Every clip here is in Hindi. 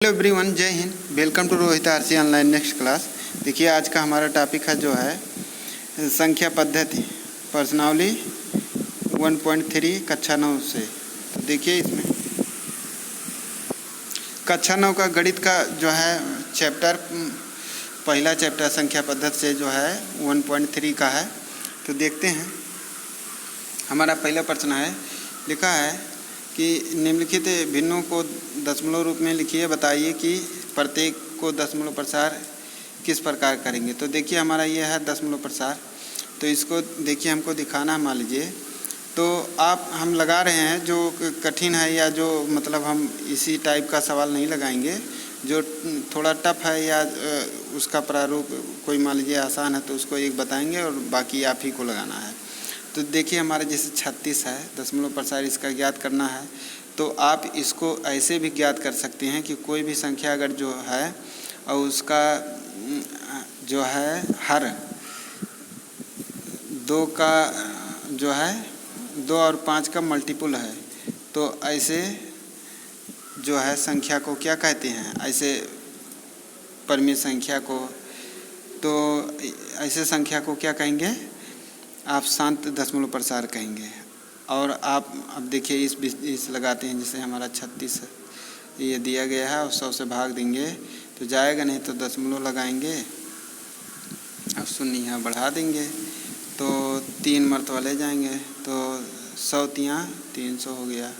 हेलो एवरीवन, जय हिंद। Welcome to Rohit RC online next class. देखिए आज का हमारा टॉपिक है जो है संख्या पद्धति प्रश्नावली 1.3 कक्षा 9 से। तो देखिए इसमें कक्षा 9 का गणित का जो है चैप्टर, पहला चैप्टर संख्या पद्धति से जो है 1.3 का है। तो देखते हैं हमारा पहला प्रश्न है, लिखा है कि निम्नलिखित भिन्नों को दशमलव रूप में लिखिए, बताइए कि प्रत्येक को दशमलव प्रसार किस प्रकार करेंगे। तो देखिए हमारा ये है दशमलव प्रसार। तो इसको देखिए हमको दिखाना, मान लीजिए तो आप हम लगा रहे हैं जो कठिन है या जो मतलब हम इसी टाइप का सवाल नहीं लगाएंगे, जो थोड़ा टफ है या उसका प्रारूप कोई मान लीजिए आसान है तो उसको एक बताएंगे और बाकी आप ही को लगाना है। तो देखिए हमारे जैसे 36 है, दशमलव प्रसार इसका ज्ञात करना है। तो आप इसको ऐसे भी ज्ञात कर सकते हैं कि कोई भी संख्या अगर जो है और उसका जो है हर 2 का जो है 2 और 5 का मल्टीपल है, तो ऐसे जो है संख्या को क्या कहते हैं, ऐसे परिमेय संख्या को, तो ऐसे संख्या को क्या कहेंगे आप, शांत दशमलव प्रसार कहेंगे। और आप अब देखिए इस लगाते हैं, जैसे हमारा 36 ये दिया गया है और 100 से भाग देंगे तो जाएगा नहीं, तो दशमलव लगाएंगे और शून्य यहाँ बढ़ा देंगे तो 3 मरतबा ले जाएंगे, तो 100 तियाँ 300 हो गया।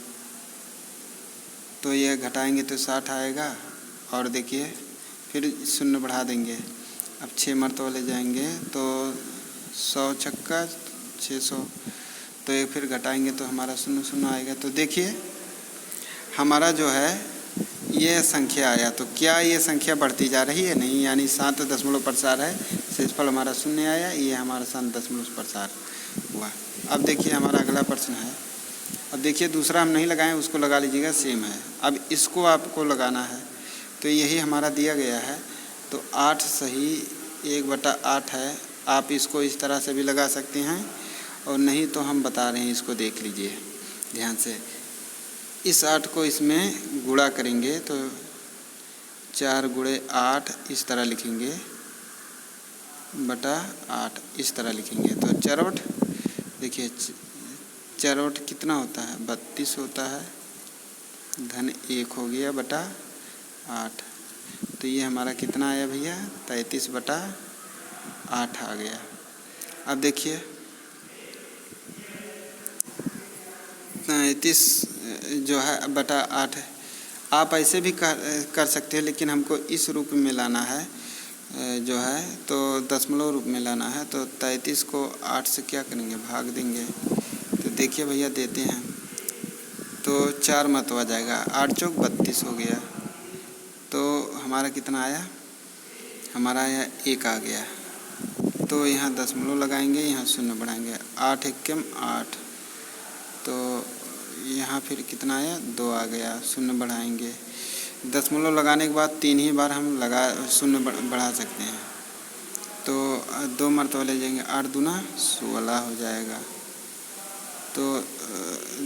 तो ये घटाएंगे तो 60 आएगा और देखिए फिर शून्य बढ़ा देंगे, अब 6 मरतबा ले जाएंगे तो 100 छक्का 600, तो एक फिर घटाएंगे तो हमारा 0 आएगा। तो देखिए हमारा जो है ये संख्या आया, तो क्या ये संख्या बढ़ती जा रही है? नहीं, यानी शांत दशमलव प्रसार है, शेषफल हमारा 0 आया, ये हमारा शांत दशमलव प्रसार हुआ। अब देखिए हमारा अगला प्रश्न है। अब देखिए दूसरा हम नहीं लगाएं, उसको लगा लीजिएगा, सेम है। अब इसको आपको लगाना है, तो यही हमारा दिया गया है। तो 8 सही 1/8 है। आप इसको इस तरह से भी लगा सकते हैं और नहीं तो हम बता रहे हैं, इसको देख लीजिए ध्यान से। इस 8 को इसमें गुणा करेंगे तो 4 गुणे 8 इस तरह लिखेंगे, बटा 8 इस तरह लिखेंगे। तो चरौठ देखिए, चरौठ कितना होता है, 32 होता है, धन 1 हो गया बटा 8। तो ये हमारा कितना आया भैया, 33/8 आ गया। अब देखिए 33 जो है बटा 8 है। आप ऐसे भी कर सकते हैं, लेकिन हमको इस रूप में लाना है जो है, तो दशमलव रूप में लाना है। तो 33 को 8 से क्या करेंगे, भाग देंगे। तो देखिए भैया देते हैं तो 4 मरतबा जाएगा, 8 चौक 32 हो गया। तो हमारा कितना आया, हमारा आया 1 आ गया। तो यहाँ दशमलव लगाएंगे, यहाँ 0 बढ़ाएंगे, 8 एकम 8, तो यहाँ फिर कितना आया, 2 आ गया, 0 बढ़ाएंगे। दशमलव लगाने के बाद 3 ही बार हम 0 बढ़ा सकते हैं। तो 2 मरतबा ले जाएंगे, 8 दूना 16 हो जाएगा। तो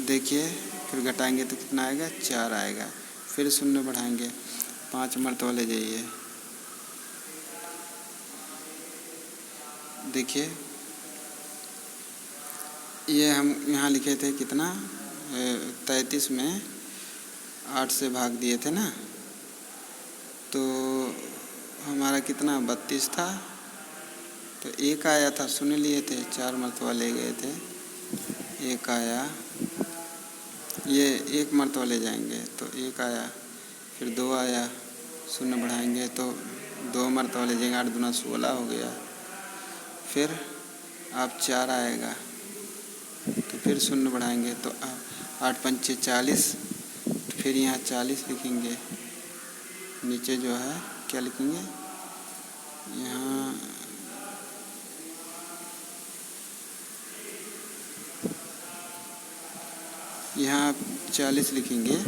देखिए फिर घटाएंगे तो कितना आएगा, 4 आएगा, फिर 0 बढ़ाएंगे, 5 मरतबा ले जाइए। देखिए ये हम यहाँ लिखे थे कितना, 33 में 8 से भाग दिए थे ना, तो हमारा कितना 32 था, तो 1 आया था, 0 लिए थे, 4 मरतबा ले गए थे, 1 आया, ये 1 मरतबा ले जाएंगे तो 1 आया, फिर 2 आया, 0 बढ़ाएंगे तो 2 मरतबा ले जाएंगे, 8 दूना 16 हो गया, फिर आप 4 आएगा, तो फिर 0 बढ़ाएंगे तो 8 पंचे 40, तो फिर यहाँ 40 लिखेंगे, नीचे जो है क्या लिखेंगे, यहाँ 40 लिखेंगे।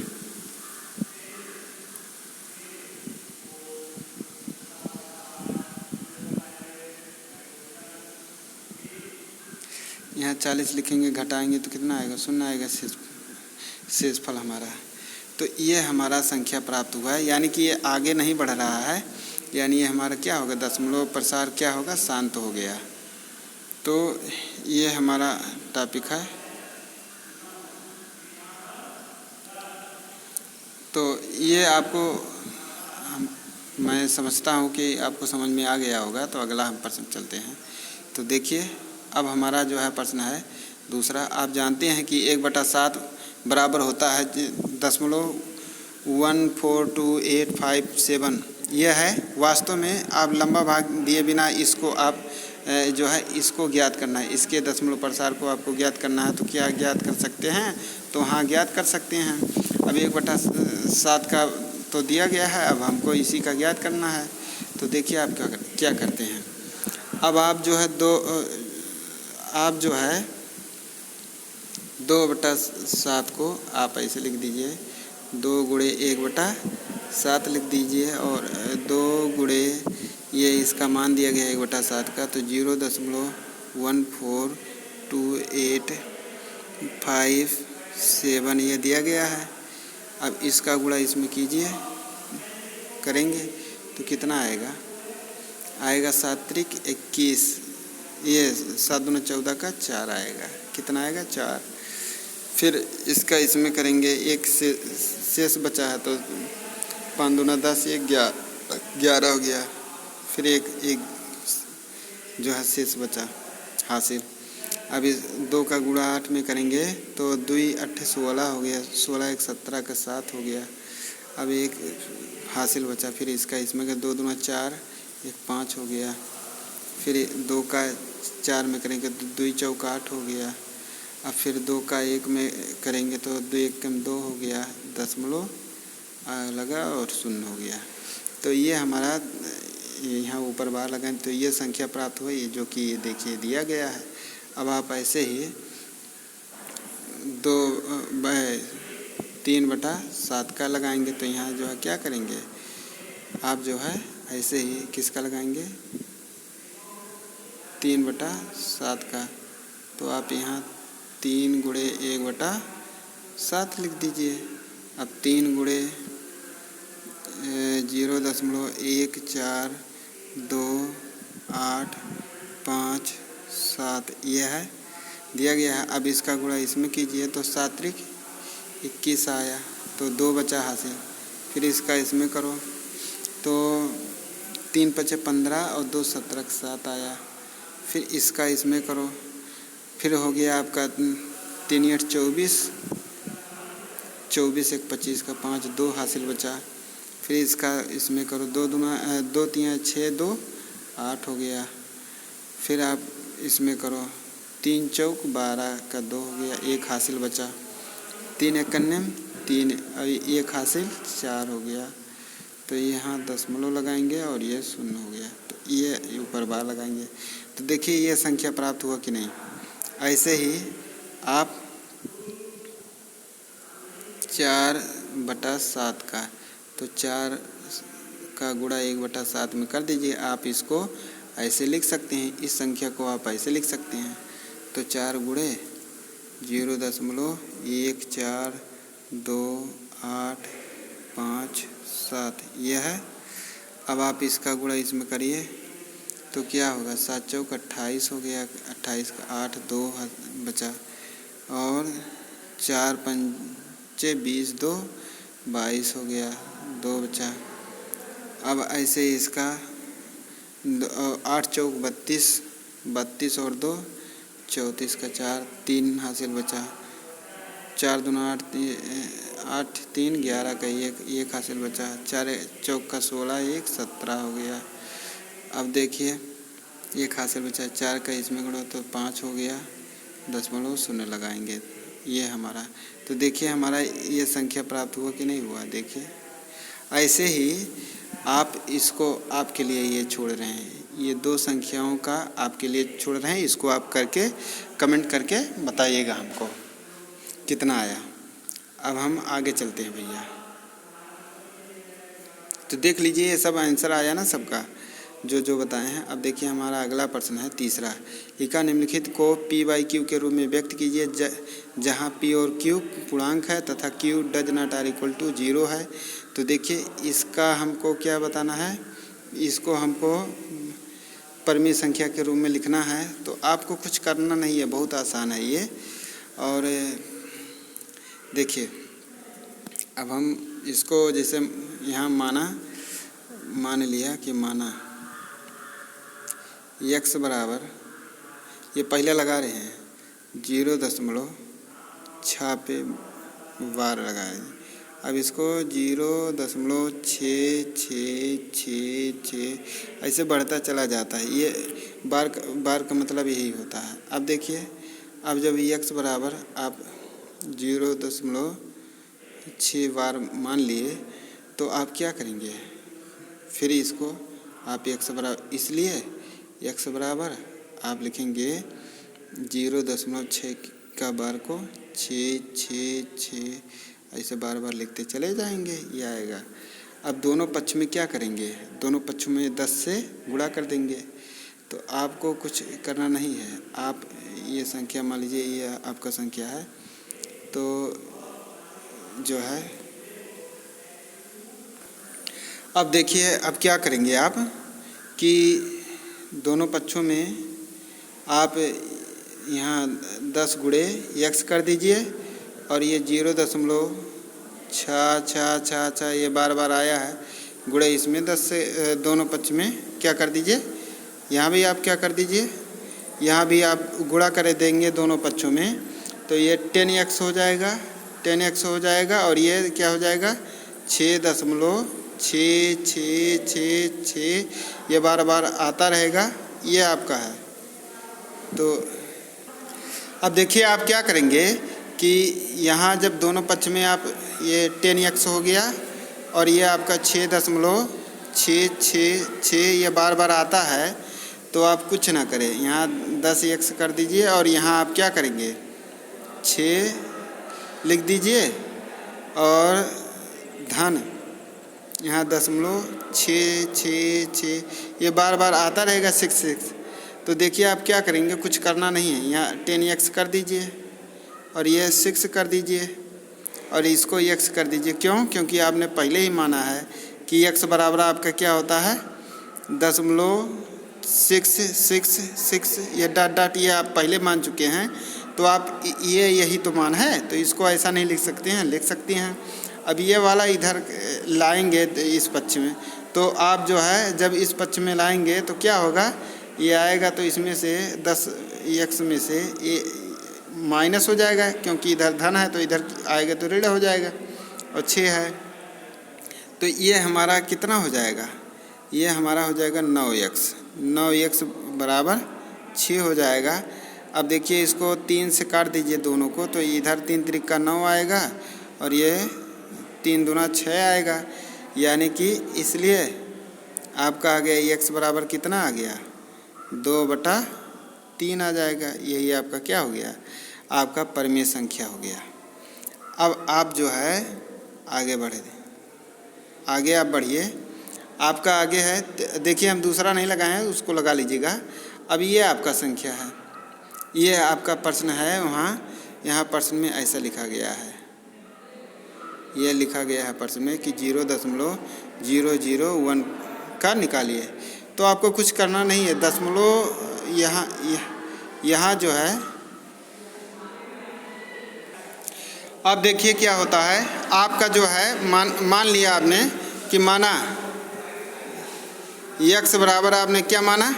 यहाँ 40 लिखेंगे, घटाएंगे तो कितना आएगा, 0 आएगा, शेषफल हमारा। तो ये हमारा संख्या प्राप्त हुआ है, यानी कि ये आगे नहीं बढ़ रहा है, यानी ये हमारा क्या होगा, दशमलव प्रसार क्या होगा, शांत हो गया। तो ये हमारा टॉपिक है। तो ये आपको मैं समझता हूँ कि आपको समझ में आ गया होगा। तो अगला हम प्रश्न चलते हैं। तो देखिए अब हमारा जो है प्रश्न है दूसरा। आप जानते हैं कि 1/7 बराबर होता है 0.142857। यह है वास्तव में। आप लंबा भाग दिए बिना इसको आप जो है इसको ज्ञात करना है, इसके दशमलव प्रसार को आपको ज्ञात करना है। तो क्या ज्ञात कर सकते हैं? तो हाँ ज्ञात कर सकते हैं। अब 1/7 का तो दिया गया है, अब हमको इसी का ज्ञात करना है। तो देखिए आप क्या करते हैं। अब आप जो है 2/7 को आप ऐसे लिख दीजिए, 2 गुणे 1/7 लिख दीजिए, और 2 गुणे ये इसका मान दिया गया है 1/7 का, तो 0.142857 ये दिया गया है। अब इसका गुणा इसमें कीजिए, करेंगे तो कितना आएगा? आएगा 7 त्रिक 21, ये 7 दूना 14 का 4 आएगा। कितना आएगा? 4। फिर इसका इसमें करेंगे, एक से शेष बचा है तो 5 दूना 10, 11 हो गया। फिर एक जो है शेष बचा हासिल। अब इस 2 का गुणा 8 में करेंगे तो 2 8 16 हो गया, 16 1 17 का 7 हो गया। अब एक हासिल बचा। फिर इसका इसमें का 2 दूना 4, 1 5 हो गया। फिर 2 का 4 में करेंगे तो 2 चौका 8 हो गया। अब फिर 2 का 1 में करेंगे तो 2 1 कम 2 हो गया, दशमलव लगा और 0 हो गया। तो ये हमारा यहाँ ऊपर बार लगाएं तो ये संख्या प्राप्त हुई, जो कि ये देखिए दिया गया है। अब आप ऐसे ही 3/7 का लगाएंगे तो यहाँ जो है क्या करेंगे, आप जो है ऐसे ही किसका लगाएंगे, 3/7 का। तो आप यहाँ 3 गुणे 1/7 लिख दीजिए। अब 3 गुणे 0.142857 यह है दिया गया है। अब इसका गुणा इसमें कीजिए तो 7 त्रिक 21 आया, तो 2 बचा हासिल। फिर इसका इसमें करो तो 3 5 15 और 2 17 का 7 आया। फिर इसका इसमें करो, फिर हो गया आपका 3 8 24, 24 1 25 का 5, 2 हासिल बचा। फिर इसका इसमें करो 2 3 6 2 8 हो गया। फिर आप इसमें करो 3 चौक 12 का 2 हो गया, 1 हासिल बचा। 3 1 3, 1 हासिल 4 हो गया। तो यहाँ दशमलव लगाएंगे और ये 0 हो गया। तो ये ऊपर बार लगाएंगे। तो देखिए ये संख्या प्राप्त हुआ कि नहीं। ऐसे ही आप 4/7 का, तो 4 का गुणा 1/7 में कर दीजिए। आप इसको ऐसे लिख सकते हैं, इस संख्या को आप ऐसे लिख सकते हैं। तो 4 गुणे 0.142857 यह है। अब आप इसका गुणा इसमें करिए तो क्या होगा, 7 चौक 28 हो गया, 28 का 8, 2 बचा, और 4 5 20 2 22 हो गया, 2 बचा। अब ऐसे ही इसका 8 चौक 32, 32 और 2 34 का 4, 3 हासिल बचा। 4 दूना 8 3 11 का 1 हासिल बचा। 4 चौक का 16, 1 17 हो गया। अब देखिए 1 हासिल बचा, 4 का इसमें गुणा तो 5 हो गया, दशमलव 0 लगाएंगे। ये हमारा, तो देखिए हमारा ये संख्या प्राप्त हुआ कि नहीं हुआ। देखिए ऐसे ही आप इसको आपके लिए ये छोड़ रहे हैं, ये 2 संख्याओं का आपके लिए छोड़ रहे हैं। इसको आप करके कमेंट करके बताइएगा हमको कितना आया। अब हम आगे चलते हैं भैया। तो देख लीजिए ये सब आंसर आया ना सबका। जो बताए हैं। अब देखिए हमारा अगला प्रश्न है तीसरा। इका निम्नलिखित को पी बाई क्यू के रूप में व्यक्त कीजिए जहां पी और क्यू पूर्णांक है तथा Q does not are equal to 0 है। तो देखिए इसका हमको क्या बताना है, इसको हमको परिमेय संख्या के रूप में लिखना है। तो आपको कुछ करना नहीं है, बहुत आसान है ये। और देखिए अब हम इसको जैसे यहाँ मान लिया कि माना x बराबर, ये पहले लगा रहे हैं 0.6 पे बार लगाए। अब इसको 0.6666 ऐसे बढ़ता चला जाता है। ये बार का मतलब यही होता है। अब देखिए अब जब x बराबर आप 0.6 बार मान लिए तो आप क्या करेंगे, फिर इसको आप x बराबर, इसलिए x बराबर आप लिखेंगे 0.6 का बार को 666 ऐसे बार बार लिखते चले जाएंगे, ये आएगा। अब दोनों पक्ष में क्या करेंगे, दोनों पक्षों में 10 से गुणा कर देंगे। तो आपको कुछ करना नहीं है, आप ये संख्या मान लीजिए ये आपका संख्या है, तो जो है अब देखिए अब क्या करेंगे आप कि दोनों पक्षों में आप यहाँ 10 गुणे x कर दीजिए और ये 0.666 ये बार बार आया है गुणे इसमें 10 से दोनों पक्ष में क्या कर दीजिए, यहाँ भी आप क्या कर दीजिए, यहाँ भी आप गुणा कर देंगे दोनों पक्षों में। तो ये 10x हो जाएगा, 10x हो जाएगा और ये क्या हो जाएगा 6.6666 ये बार बार आता रहेगा, ये आपका है। तो अब देखिए आप क्या करेंगे कि यहाँ जब दोनों पक्ष में आप ये 10x हो गया और ये आपका 6.666 ये बार बार आता है, तो आप कुछ ना करें, यहाँ 10x कर दीजिए और यहाँ आप क्या करेंगे 6 लिख दीजिए और धन यहाँ 0.666 ये बार बार आता रहेगा 6। तो देखिए आप क्या करेंगे, कुछ करना नहीं है, यहाँ 10x कर दीजिए और ये 6 कर दीजिए और इसको x कर दीजिए। क्यों? क्योंकि आपने पहले ही माना है कि x बराबर आपका क्या होता है 0.666 ये डॉट ये आप पहले मान चुके हैं। तो आप यही तो मान है, तो इसको ऐसा नहीं लिख सकते हैं, लिख सकती हैं। अब ये वाला इधर लाएंगे इस पक्ष में, तो आप जो है जब इस पक्ष में लाएंगे तो क्या होगा, ये आएगा तो इसमें से 10x में से ये माइनस हो जाएगा, क्योंकि इधर धन है तो इधर आएगा तो ऋण हो जाएगा और 6 है। तो ये हमारा कितना हो जाएगा, ये हमारा हो जाएगा 9x बराबर 6 हो जाएगा। अब देखिए इसको 3 से काट दीजिए दोनों को, तो इधर 3 त्रिक का 9 आएगा और ये 3 दूना 6 आएगा, यानी कि इसलिए आपका आ गया x बराबर कितना आ गया 2/3 आ जाएगा। यही आपका क्या हो गया, आपका परिमेय संख्या हो गया। अब आप जो है आगे बढ़े, आगे आप बढ़िए, आपका आगे है, देखिए हम दूसरा नहीं लगाए हैं, उसको लगा लीजिएगा। अब ये आपका संख्या है, ये आपका प्रश्न है वहाँ, यहाँ प्रश्न में ऐसा लिखा गया है, ये लिखा गया है प्रश्न में कि 0.001 का निकालिए। तो आपको कुछ करना नहीं है, दशमलव यहाँ जो है, अब देखिए क्या होता है, आपका जो है मान लिया आपने कि माना x बराबर आपने क्या माना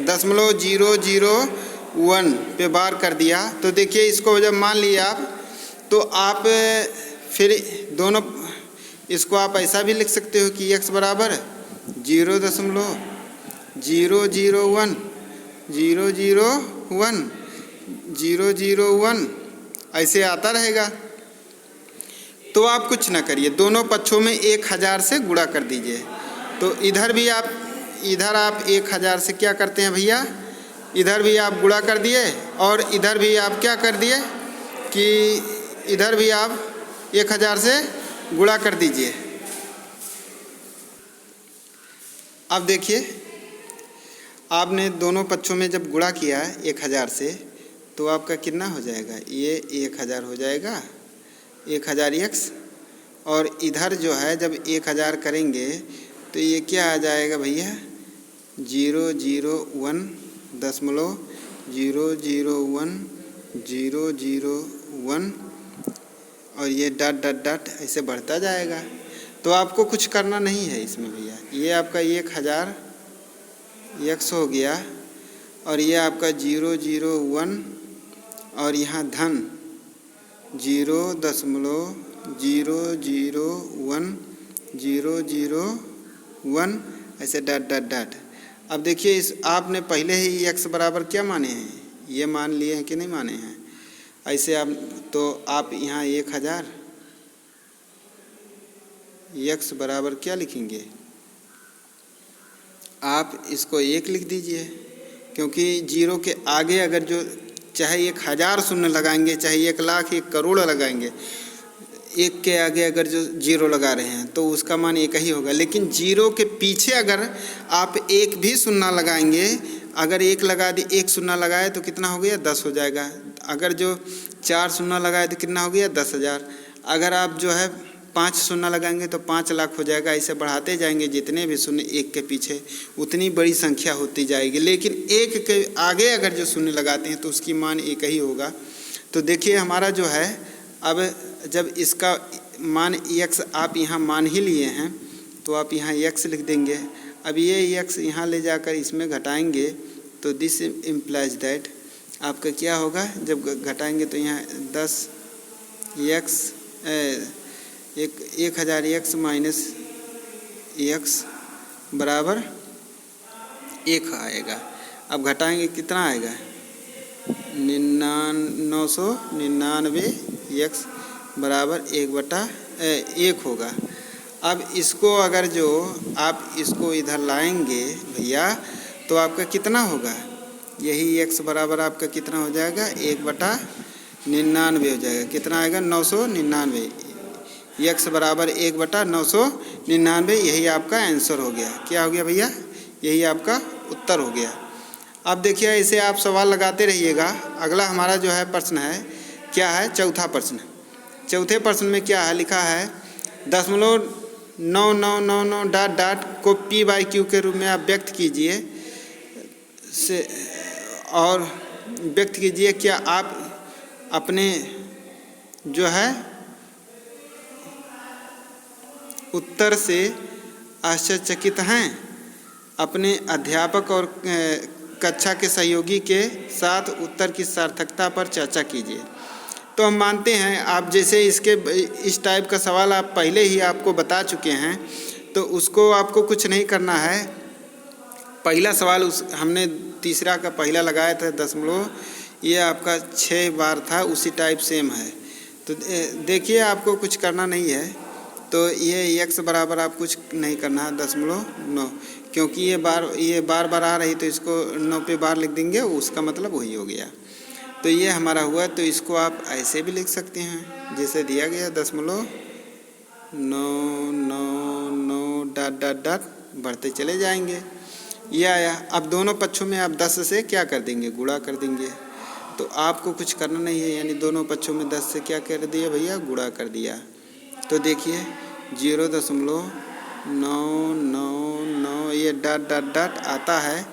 0.001 पे बार कर दिया। तो देखिए इसको जब मान लिया आप, तो आप फिर दोनों इसको आप ऐसा भी लिख सकते हो कि x बराबर 0.001 ऐसे आता रहेगा। तो आप कुछ ना करिए, दोनों पक्षों में 1000 से गुणा कर दीजिए। तो इधर आप 1000 से क्या करते हैं भैया, इधर भी आप गुणा कर दिए और इधर भी आप क्या कर दिए कि इधर भी आप 1000 से गुणा कर दीजिए। अब देखिए आपने दोनों पक्षों में जब गुणा किया 1000 से तो आपका कितना हो जाएगा, ये 1000 हो जाएगा 1000 x। और इधर जो है जब 1000 करेंगे तो ये क्या आ जाएगा भैया 001.001 और ये डॉट डॉट डॉट ऐसे बढ़ता जाएगा। तो आपको कुछ करना नहीं है इसमें भैया। ये आपका 1000 x हो गया और ये आपका 001 और यहाँ धन 0.001001 ऐसे डॉट डॉट डॉट। अब देखिए इस आपने पहले ही x बराबर क्या माने हैं, ये मान लिए हैं कि नहीं माने हैं। ऐसे आप तो आप यहाँ 1000 x बराबर क्या लिखेंगे, आप इसको 1 लिख दीजिए, क्योंकि 0 के आगे अगर जो चाहे 1000 शून्य लगाएंगे, चाहे 1,00,000 1 करोड़ लगाएंगे, 1 के आगे अगर जो 0 लगा रहे हैं तो उसका मान 1 ही होगा। लेकिन 0 के पीछे अगर आप 1 भी शून्य लगाएंगे, अगर 1 लगा दी 1 शून्य लगाए तो कितना हो गया 10 हो जाएगा। अगर जो 4 शून्य लगाए तो कितना हो गया 10,000। अगर आप जो है 5 शून्य लगाएंगे तो 5 लाख हो जाएगा। ऐसे बढ़ाते जाएंगे, जितने भी शून्य 1 के पीछे उतनी बड़ी संख्या होती जाएगी। लेकिन 1 के आगे अगर जो शून्य लगाते हैं तो उसकी मान 1 ही होगा। तो देखिए हमारा जो है अब जब इसका मान x आप यहाँ मान ही लिए हैं तो आप यहाँ x लिख देंगे। अब ये x यहाँ ले जाकर इसमें घटाएंगे तो दिस इम्प्लाइज दैट आपका क्या होगा, जब घटाएंगे तो यहाँ 10x 1000 x माइनस x बराबर 1 आएगा। अब घटाएंगे कितना आएगा 999 x बराबर 1/1 होगा। अब इसको अगर जो आप इसको इधर लाएंगे भैया तो आपका कितना होगा, यही x बराबर आपका कितना हो जाएगा 1/99 हो जाएगा। कितना आएगा 999, x बराबर 1/999। यही आपका आंसर हो गया। क्या हो गया भैया, यही आपका उत्तर हो गया। अब देखिए ऐसे आप सवाल लगाते रहिएगा। अगला हमारा जो है प्रश्न है, क्या है चौथा प्रश्न। चौथे प्रश्न में क्या है लिखा है 0.9999 डॉट डॉट को p/q के रूप में आप व्यक्त कीजिए से और व्यक्त कीजिए। क्या आप अपने जो है उत्तर से आश्चर्यचकित हैं। अपने अध्यापक और कक्षा के सहयोगी के साथ उत्तर की सार्थकता पर चर्चा कीजिए। तो हम मानते हैं आप जैसे इस टाइप का सवाल आप पहले ही आपको बता चुके हैं, तो उसको आपको कुछ नहीं करना है। पहला सवाल हमने तीसरा का पहला लगाया था 0.0, ये आपका 6 बार था, उसी टाइप सेम है। तो देखिए आपको कुछ करना नहीं है। तो ये x बराबर आप कुछ नहीं करना है 0.9, क्योंकि ये बार बार आ रही तो इसको 9 पे बार लिख देंगे, उसका मतलब वही हो गया। तो ये हमारा हुआ। तो इसको आप ऐसे भी लिख सकते हैं जैसे दिया गया 0.999 डॉट डॉट डॉट बढ़ते चले जाएंगे। ये आया। अब दोनों पक्षों में आप 10 से क्या कर देंगे, गुणा कर देंगे। तो आपको कुछ करना नहीं है, यानी दोनों पक्षों में 10 से क्या कर दिया भैया, गुणा कर दिया। तो देखिए 0.999 ये डॉट डॉट डॉट आता है,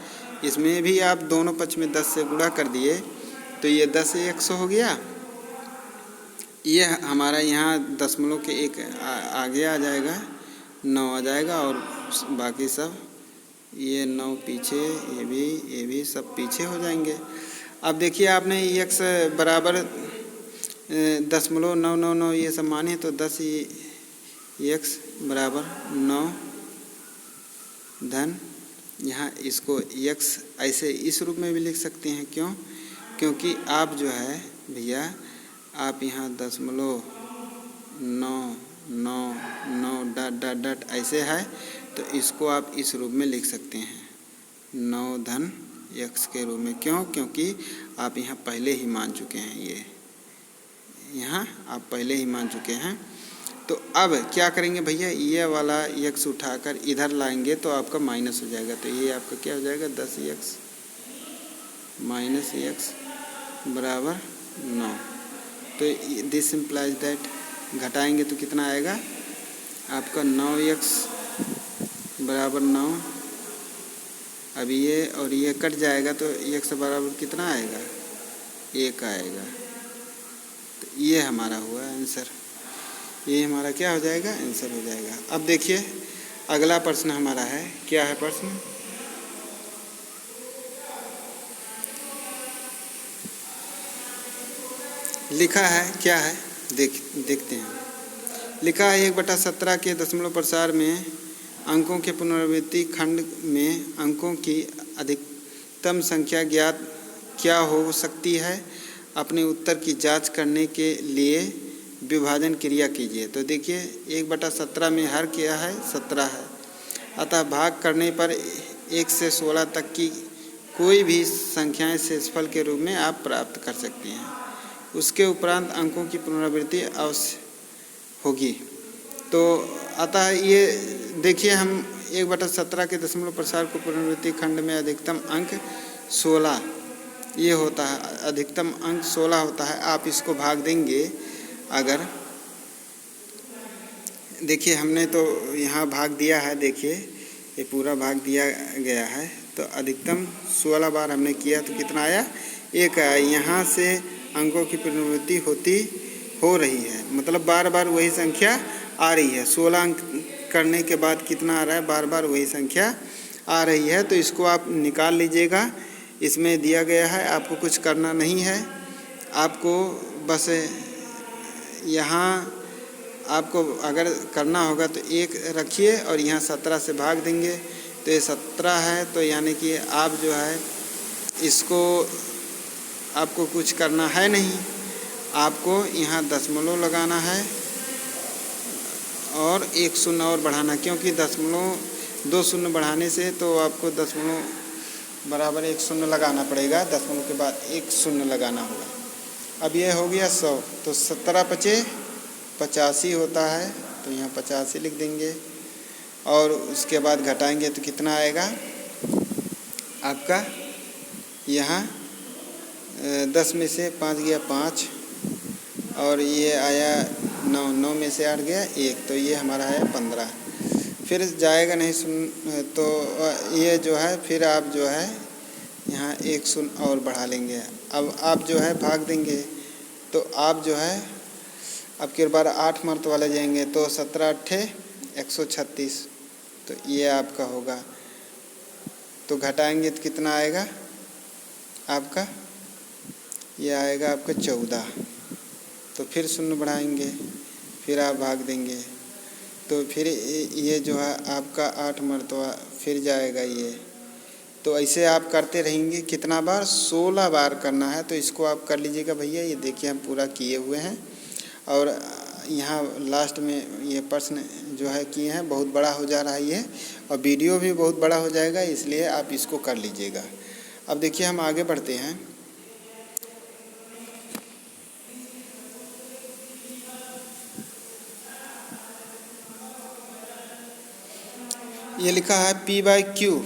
इसमें भी आप दोनों पक्ष में 10 से गुणा कर दिए तो ये 10 100 हो गया। ये हमारा यहाँ दशमलव के एक आगे आ जाएगा, 9 आ जाएगा और बाकी सब ये 9 पीछे, ये भी सब पीछे हो जाएंगे। अब देखिए आपने x बराबर 0.999 ये सब माने तो 10 x बराबर 9 धन यहाँ इसको x ऐसे इस रूप में भी लिख सकते हैं। क्यों, क्योंकि आप जो है भैया आप यहाँ 0.999 डॉट डॉट डॉट ऐसे है, तो इसको आप इस रूप में लिख सकते हैं 9 धन x के रूप में। क्यों, क्योंकि आप यहाँ पहले ही मान चुके हैं, ये यहाँ आप पहले ही मान चुके हैं। तो अब क्या करेंगे भैया, ये वाला x उठाकर इधर लाएंगे तो आपका माइनस हो जाएगा। तो ये आपका क्या हो जाएगा, 10x माइनस x बराबर 9। तो दिस इम्प्लाइज दैट, घटाएंगे तो कितना आएगा आपका 9x बराबर 9। अब ये और ये कट जाएगा तो x बराबर कितना आएगा, 1 आएगा। तो ये हमारा हुआ आंसर, ये हमारा क्या हो जाएगा, आंसर हो जाएगा। अब देखिए अगला प्रश्न हमारा है, क्या है प्रश्न, लिखा है क्या है, देखते हैं। लिखा है 1/17 के दशमलव प्रसार में अंकों के पुनरावृत्ति खंड में अंकों की अधिकतम संख्या ज्ञात क्या हो सकती है, अपने उत्तर की जांच करने के लिए विभाजन क्रिया कीजिए। तो देखिए 1/17 में हर क्या है, 17 है, अतः भाग करने पर 1 से 16 तक की कोई भी संख्याएं शेषफल के रूप में आप प्राप्त कर सकते हैं। उसके उपरांत अंकों की पुनरावृत्ति अवश्य होगी। तो अतः ये देखिए हम 1/17 के दशमलव प्रसार को पुनरावृत्ति खंड में अधिकतम अंक 16 ये होता है, अधिकतम अंक 16 होता है। आप इसको भाग देंगे, अगर देखिए हमने तो यहाँ भाग दिया है, देखिए ये पूरा भाग दिया गया है। तो अधिकतम 16 बार हमने किया तो कितना आया, 1 आया। यहाँ से अंकों की पुनरावृत्ति हो रही है, मतलब बार बार वही संख्या आ रही है। 16 अंक करने के बाद कितना आ रहा है, बार बार वही संख्या आ रही है। तो इसको आप निकाल लीजिएगा, इसमें दिया गया है, आपको कुछ करना नहीं है। आपको बस यहाँ आपको अगर करना होगा तो 1 रखिए और यहाँ 17 से भाग देंगे तो ये 17 है। तो यानी कि आप जो है इसको आपको कुछ करना है नहीं, आपको यहाँ दशमलव लगाना है और 1 शून्य और बढ़ाना, क्योंकि दशमलव 2 शून्य बढ़ाने से तो आपको दशमलव बराबर 1 शून्य लगाना पड़ेगा, दशमलव के बाद 1 शून्य लगाना होगा। अब ये हो गया 100, तो 17 × 85 होता है, तो यहाँ 85 लिख देंगे और उसके बाद घटाएंगे तो कितना आएगा आपका, यहाँ 10 में से 5 गया 5 और ये आया 9, 9 में से 8 गया 1, तो ये हमारा आया 15। फिर जाएगा नहीं सुन, तो ये जो है फिर आप जो है यहाँ 1 शून्य और बढ़ा लेंगे। अब आप जो है भाग देंगे तो आप जो है अब की बार 8 मरतबा ले जाएंगे तो 17 × 8 = 136, तो ये आपका होगा। तो घटाएंगे तो कितना आएगा आपका, ये आएगा आपका 14। तो फिर शून्य बढ़ाएंगे, फिर आप भाग देंगे तो फिर ये जो है आपका 8 मरतबा फिर जाएगा ये। तो ऐसे आप करते रहेंगे, कितना बार, 16 बार करना है। तो इसको आप कर लीजिएगा भैया। ये देखिए हम पूरा किए हुए हैं और यहाँ लास्ट में ये प्रश्न जो है किए हैं, बहुत बड़ा हो जा रहा है ये, और वीडियो भी बहुत बड़ा हो जाएगा, इसलिए आप इसको कर लीजिएगा। अब देखिए हम आगे बढ़ते हैं। ये लिखा है P/Q,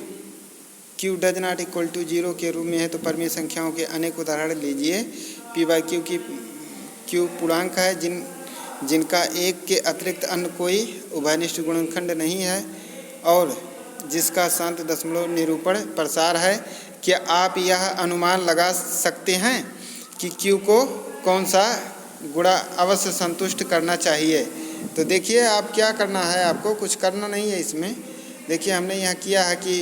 Q does not equal to 0 के रूप में है तो परमीय संख्याओं के अनेक उदाहरण लीजिए। P/Q की Q पूर्णांक है जिनका 1 के अतिरिक्त अन्य कोई उभयनिष्ठ गुणनखंड नहीं है और जिसका शांत दशमलव निरूपण प्रसार है। क्या आप यह अनुमान लगा सकते हैं कि Q को कौन सा गुणा अवश्य संतुष्ट करना चाहिए? तो देखिए आप क्या करना है, आपको कुछ करना नहीं है इसमें। देखिए हमने यहाँ किया है कि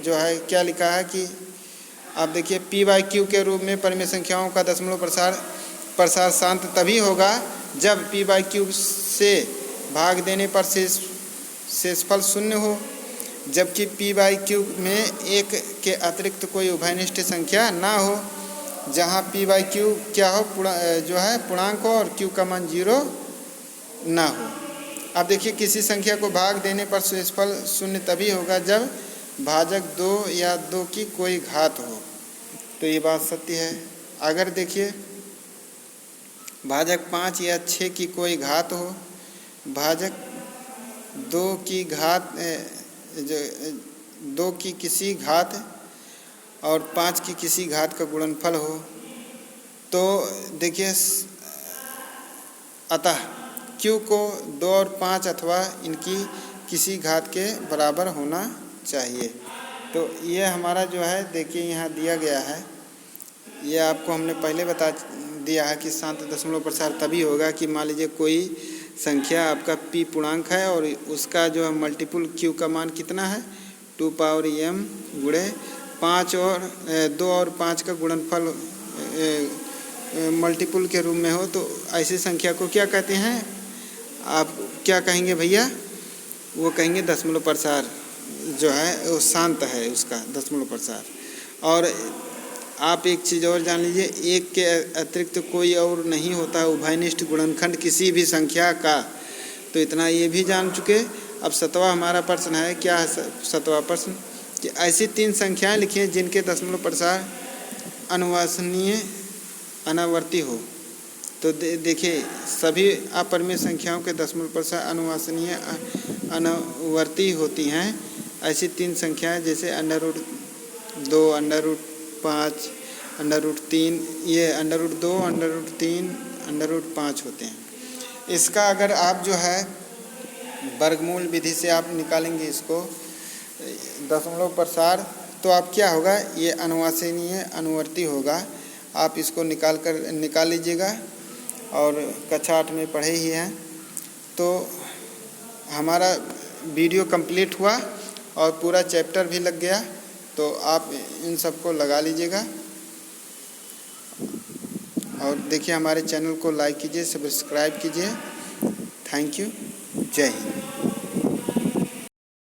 जो है क्या लिखा है कि आप देखिए P/Q के रूप में परमीय संख्याओं का दशमलव प्रसार शांत तभी होगा जब P/Q से भाग देने पर शेषफल शून्य हो, जबकि P/Q में 1 के अतिरिक्त कोई उभयनिष्ठ संख्या ना हो, जहाँ P/Q क्या हो, जो है पूर्णांक हो और Q का मान 0 ना हो। अब देखिए किसी संख्या को भाग देने पर शेषफल शून्य तभी होगा जब भाजक 2 या 2 की कोई घात हो। तो ये बात सत्य है। अगर देखिए भाजक 5 या 6 की कोई घात हो भाजक 2 की घात जो 2 की किसी घात और 5 की किसी घात का गुणनफल हो, तो देखिए अतः q को 2 और 5 अथवा इनकी किसी घात के बराबर होना चाहिए। तो ये हमारा जो है देखिए यहाँ दिया गया है, ये आपको हमने पहले बता दिया है कि शांत दशमलव प्रसार तभी होगा कि मान लीजिए कोई संख्या आपका p पूर्णांक है और उसका जो है मल्टीपुल q का मान कितना है 2 पावर m गुणे 5 और 2 और 5 का गुणनफल मल्टीपुल के रूप में हो, तो ऐसी संख्या को क्या कहते हैं? आप क्या कहेंगे भैया? वो कहेंगे दशमलव प्रसार जो है वो शांत है, उसका दशमलव प्रसार। और आप एक चीज़ और जान लीजिए, एक के अतिरिक्त कोई और नहीं होता उभयनिष्ठ गुणनखंड किसी भी संख्या का। तो इतना ये भी जान चुके। अब 7वां हमारा प्रश्न है, क्या है 7वां प्रश्न? कि ऐसी 3 संख्याएं लिखिए जिनके दशमलव प्रसार अनुवांशनीय अनावर्ती हो। तो देखिए सभी अपरिमेय संख्याओं के दशमलव प्रसार अनुवांशनीय अनावर्ती होती हैं। ऐसी 3 संख्याएं जैसे √2, √5, √3, ये √2, √3, √5 होते हैं। इसका अगर आप जो है वर्गमूल विधि से आप निकालेंगे इसको दशमलव प्रसार, तो आप क्या होगा, ये अनुवांशनीय अनुवर्ती होगा। आप इसको निकाल लीजिएगा और कक्षा 8 में पढ़े ही हैं। तो हमारा वीडियो कंप्लीट हुआ और पूरा चैप्टर भी लग गया। तो आप इन सबको लगा लीजिएगा और देखिए हमारे चैनल को लाइक कीजिए, सब्सक्राइब कीजिए। Thank you. जय हिंद।